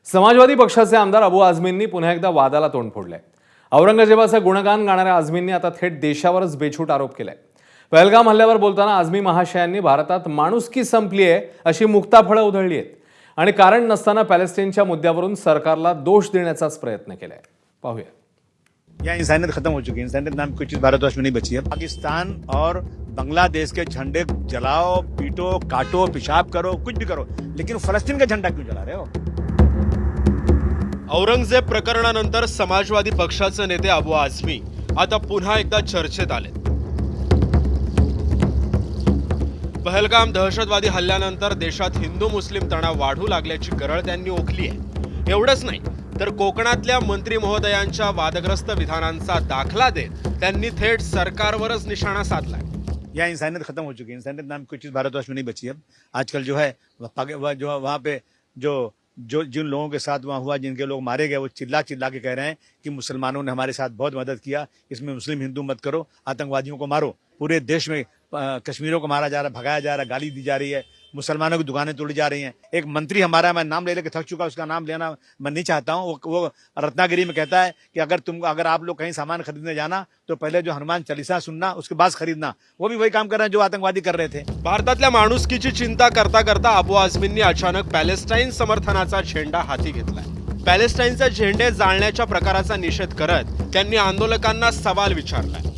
समाजवादी पक्षाचे आमदार अबू आझमींनी पुन्हा एकदा वादाला तोंड फोडलंय। औरंगजेबाचं गुणगान गाणाऱ्या आझमींनी आता थेट देशावरच बेछूट आरोप केलाय। पहलगाम हल्ल्यावर बोलताना आझमी महाशयांनी भारतात माणुसकी संपली आहे अशी मुक्ताफळं उधळली आहेत आणि कारण नसताना पॅलेस्टाईनच्या मुद्द्यावरून सरकारला दोष देण्याचाच प्रयत्न केलाय। पाहूया। यहाँ इंसानियत खत्म हो चुकी है। इंसानियत नाम की कोई चीज भारतवर्ष में नहीं बची है। पाकिस्तान और बांग्लादेश के झंडे जलाओ, पीटो, काटो, पेशाब करो, कुछ भी करो, लेकिन फलस्तीन का झंडा क्यों जला रहे हो? औरंगजेब प्रकरणानंतर समाजवादी पक्षाचे नेते अबू आझमी आता पुन्हा एकदा चर्चेत आले। पहलगाम दहशतवादी हल्ल्यानंतर देशात हिंदू मुस्लिम तणाव वाढू लागल्याची गरळ त्यांनी ओखली आहे। एवढंच नाही तर कोकणातल्या मंत्री महोदयांच्या वादग्रस्त विधानांचा दाखला देत त्यांनी थेट सरकारवरच निशाणा साधलाय। यहाँ इंसानियत खत्म हो चुकी है। इंसानियत नाम की कोई चीज भारतवर्ष में नहीं बची है। आजकल जो है जो वहाँ पे जो जिन लोगों के साथ वहाँ हुआ, जिनके लोग मारे गए, वो चिल्ला चिल्ला के कह रहे हैं कि मुसलमानों ने हमारे साथ बहुत मदद किया, इसमें मुस्लिम हिंदू मत करो, आतंकवादियों को मारो। पूरे देश में कश्मीरियों को मारा जा रहा है, भगाया जा रहा है, गाली दी जा रही है, मुसलमानों की दुकानें तोड़ी जा रही हैं। एक मंत्री हमारा, मैं नाम ले लेके थक चुका, उसका नाम लेना मैं नहीं चाहता हूँ, वो रत्नागिरी में कहता है कि अगर आप लोग कहीं सामान खरीदने जाना तो पहले जो हनुमान चालीसा सुनना, उसके बाद खरीदना। वो भी वही काम कर रहे हैं जो आतंकवादी कर रहे थे। भारतातल्या माणुसकीची चिंता करता करता अबू आझमींनी अचानक पॅलेस्टाईन समर्थनाचा झेंडा हाती घेतलाय। पॅलेस्टाईनचे झेंडे जाळण्याच्या प्रकाराचा निषेध करत त्यांनी आंदोलकांना सवाल विचारलाय।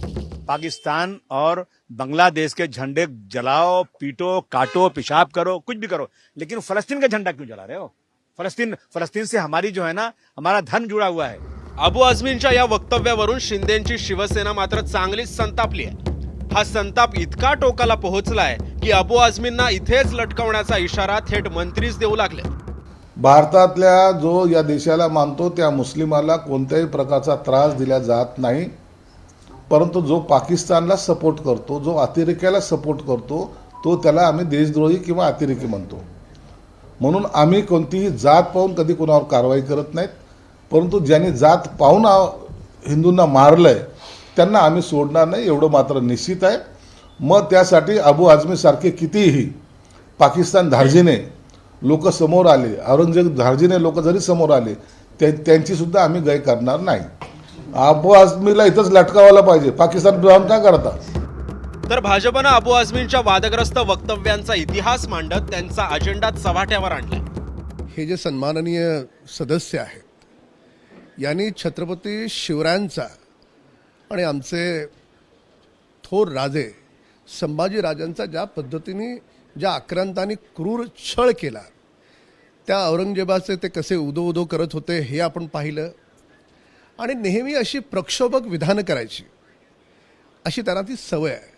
पाकिस्तान और बांग्लादेश के झंडे जलाओ, पीटो, काटो, पेशाब करो, कुछ भी करो, लेकिन फलस्तीन का झंडा क्यों जला रहे हो? फलस्तीन से हमारी जो है ना, हमारा धन जुड़ा हुआ है। अबू आझमींच्या या वक्तव्यावरून शिंदेची शिवसेना मात्र चांगलीच संतापली आहे। हा संताप इतका टोकाला पोहोचलाय की अबू आझमींना इथेच लटकवण्याचा इशारा थेट मंत्रीच देऊ लागले। भारतातल्या जो या देशाला मानतो त्या मुस्लिमाला कोणत्याही प्रकारचा त्रास दिला जात नाही, परंतु जो पाकिस्तानला सपोर्ट करतो, जो अतिरेक्याला सपोर्ट करतो, तो त्याला आम्ही देशद्रोही किंवा अतिरेकी म्हणतो। म्हणून आम्ही कोणतीही जात पाहून कधी कोणावर कारवाई करत नाहीत, परंतु ज्यांनी जात पाहून हिंदूंना मारलंय त्यांना आम्ही सोडणार नाही, एवढं मात्र निश्चित आहे। मग त्यासाठी अबू आझमी सारखे कितीही पाकिस्तान धार्जिणे लोक समोर आले, औरंगजेब धार्जिणे लोक जरी समोर आले, त्यांची सुद्धा आम्ही गय करणार नाही। अबू आझमीला इथंच लटकावायला पाहिजे, पाकिस्तान जाऊन का करता? तर भाजपनं अबू आझमींच्या वादग्रस्त वक्तव्यांचा इतिहास मांडत त्यांचा अजेंडा चव्हाट्यावर आणलाय। हे जे सन्माननीय सदस्य आहेत यांनी छत्रपती शिवरायांचा आणि आमचे थोर राजे संभाजी राजांचा ज्या पद्धतीने ज्या आक्रांताने क्रूर छळ केला, त्या औरंगजेबाचे ते कसे उदो उदो करत होते हे आपण पाहिलं। आणि नेहमी अशी प्रक्षोभक विधानं करायची अशी त्यांना ती सवय आहे।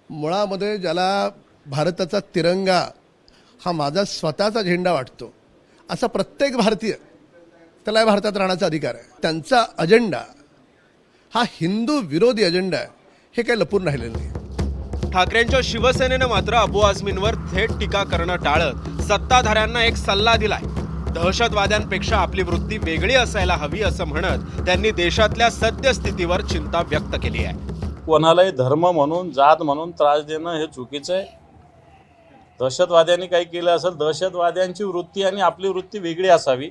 मुळामध्ये ज्याला भारताचा तिरंगा हा माझा स्वतःचा झेंडा वाटतो असा प्रत्येक भारतीय, त्याला भारतात राहण्याचा अधिकार आहे। त्यांचा अजेंडा हा हिंदू विरोधी अजेंडा आहे, हे काही लपून राहिलेलं नाही। ठाकरेंच्या शिवसेनेनं मात्र अबू आझमींवर थेट टीका करणं टाळत सत्ताधाऱ्यांना एक सल्ला दिलाय। दहशतवाद्यांपेक्षा आपली वृत्ती वेगळी असायला हवी असं म्हणत त्यांनी देशातल्या सद्यस्थितीवर चिंता व्यक्त केली आहे। कोणालाही धर्म म्हणून, जात म्हणून त्रास देणं हे चुकीचं आहे। दहशतवाद्यांनी काही केलं असेल, दहशतवाद्यांची वृत्ती आणि आपली वृत्ती वेगळी असावी,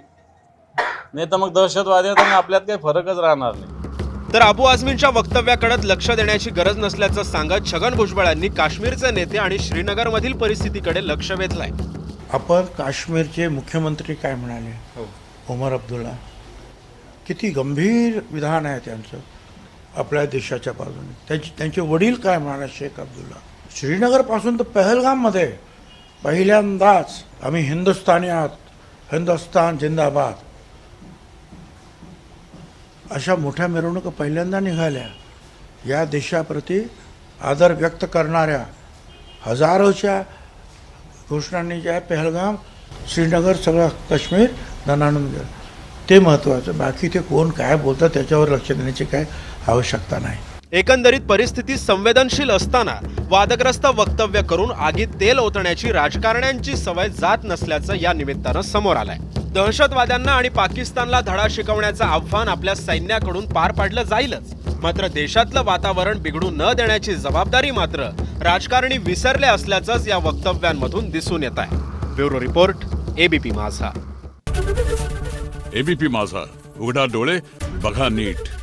नाही तर मग दहशतवाद्यात आणि आपल्यात काही फरकच राहणार नाही। तर अबू आझमींच्या वक्तव्याकडे लक्ष देण्याची गरज नसल्याचं सांगत छगन भुजबळांनी काश्मीरचे नेते आणि श्रीनगरमधील परिस्थितीकडे लक्ष वेधलंय। आपण काश्मीरचे मुख्यमंत्री काय म्हणाले, ओमर अब्दुल्ला, किती गंभीर विधान आहे त्यांचं आपल्या देशाच्या बाजूने। त्यांचे वडील काय म्हणाले, शेख अब्दुल्ला। श्रीनगरपासून तर पहलगाममध्ये पहिल्यांदाच आम्ही हिंदुस्थानी आहात, हिंदुस्तान जिंदाबाद अशा मोठ्या मिरवणुका पहिल्यांदा निघाल्या। या देशाप्रती आदर व्यक्त करणाऱ्या हजारोच्या घोषणांनी जे आहे, पहलगाम, श्रीनगर, सगळं काश्मीर दणाणून गेलं, ते महत्त्वाचं। बाकी ते कोण काय बोलतात त्याच्यावर लक्ष देण्याची काय आवश्यकता नाही। एकंदरीत परिस्थिती संवेदनशील असताना वादग्रस्त वक्तव्य करून आगीत तेल ओतण्याची राजकारण्यांची सवय जात नसल्याचं या निमित्तानं समोर आलंय। दहशतवाद्यांना आणि पाकिस्तानला धडा शिकवण्याचं आव्हान आपल्या सैन्याकडून पार पाडलं जाईलच, मात्र देशातलं वातावरण बिघडू न देण्याची जबाबदारी मात्र राजकारणी विसरले असल्याचंच या वक्तव्यांमधून दिसून येत आहे। ब्युरो रिपोर्ट, एबीपी माझा। एबीपी माझा, उघडा डोळे बघा नीट.